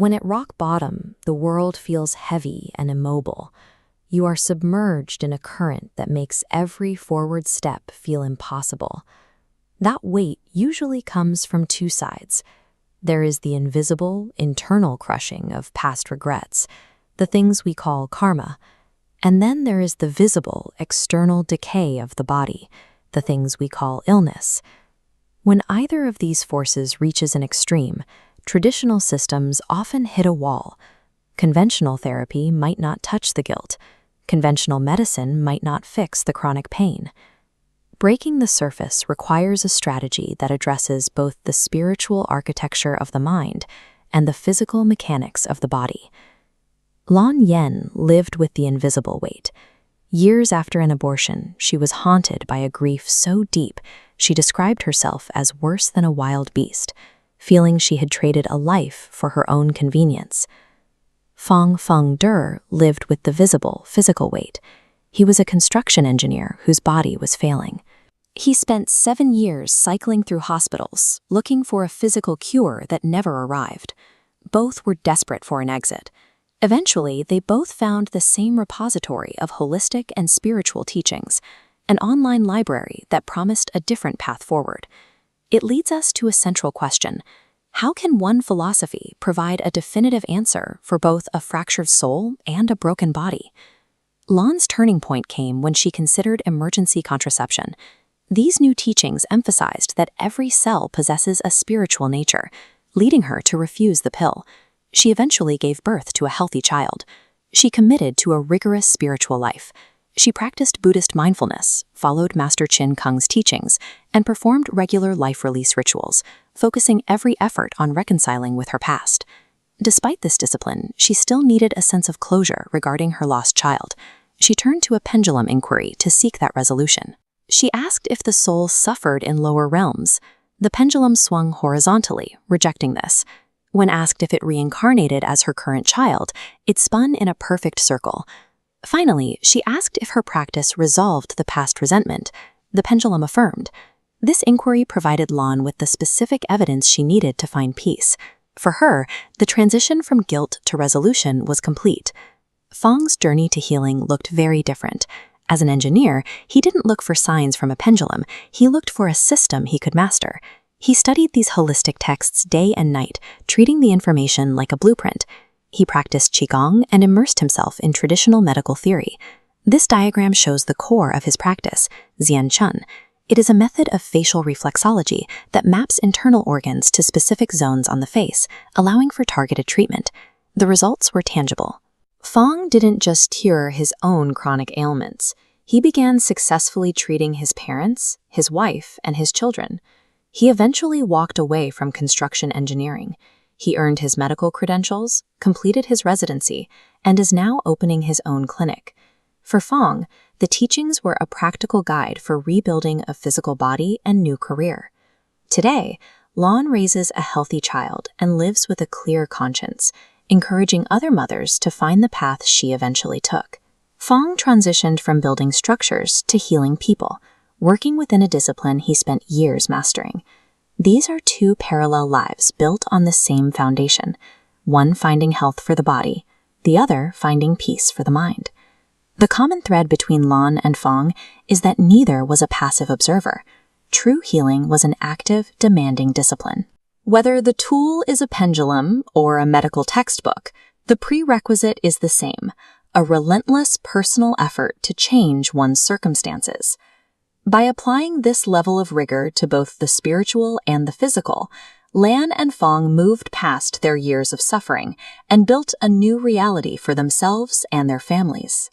When at rock bottom, the world feels heavy and immobile. You are submerged in a current that makes every forward step feel impossible. That weight usually comes from two sides. There is the invisible, internal crushing of past regrets, the things we call karma, and then there is the visible, external decay of the body, the things we call illness. When either of these forces reaches an extreme, traditional systems often hit a wall. Conventional therapy might not touch the guilt. Conventional medicine might not fix the chronic pain. Breaking the surface requires a strategy that addresses both the spiritual architecture of the mind and the physical mechanics of the body. Lan Yen lived with the invisible weight. Years after an abortion, she was haunted by a grief so deep she described herself as worse than a wild beast, feeling she had traded a life for her own convenience. Fang Der lived with the visible, physical weight. He was a construction engineer whose body was failing. He spent 7 years cycling through hospitals, looking for a physical cure that never arrived. Both were desperate for an exit. Eventually, they both found the same repository of holistic and spiritual teachings, an online library that promised a different path forward. It leads us to a central question. How can one philosophy provide a definitive answer for both a fractured soul and a broken body? Lan's turning point came when she considered emergency contraception. These new teachings emphasized that every cell possesses a spiritual nature, leading her to refuse the pill. She eventually gave birth to a healthy child. She committed to a rigorous spiritual life. She practiced Buddhist mindfulness, followed Master Chin Kung's teachings, and performed regular life release rituals, focusing every effort on reconciling with her past. Despite this discipline, she still needed a sense of closure regarding her lost child. She turned to a pendulum inquiry to seek that resolution. She asked if the soul suffered in lower realms. The pendulum swung horizontally, rejecting this. When asked if it reincarnated as her current child, it spun in a perfect circle. Finally, she asked if her practice resolved the past resentment. The pendulum affirmed. This inquiry provided Lan with the specific evidence she needed to find peace. For her, the transition from guilt to resolution was complete. Fang's journey to healing looked very different. As an engineer, he didn't look for signs from a pendulum, he looked for a system he could master. He studied these holistic texts day and night, treating the information like a blueprint. He practiced Qigong and immersed himself in traditional medical theory. This diagram shows the core of his practice, Xian Chun. It is a method of facial reflexology that maps internal organs to specific zones on the face, allowing for targeted treatment. The results were tangible. Fang didn't just cure his own chronic ailments. He began successfully treating his parents, his wife, and his children. He eventually walked away from construction engineering. He earned his medical credentials, completed his residency, and is now opening his own clinic. For Fang, the teachings were a practical guide for rebuilding a physical body and new career. Today, Lan raises a healthy child and lives with a clear conscience, encouraging other mothers to find the path she eventually took. Fang transitioned from building structures to healing people, working within a discipline he spent years mastering. These are two parallel lives built on the same foundation, one finding health for the body, the other finding peace for the mind. The common thread between Lan and Fang is that neither was a passive observer. True healing was an active, demanding discipline. Whether the tool is a pendulum or a medical textbook, the prerequisite is the same, a relentless personal effort to change one's circumstances. By applying this level of rigor to both the spiritual and the physical, Lan and Fang moved past their years of suffering and built a new reality for themselves and their families.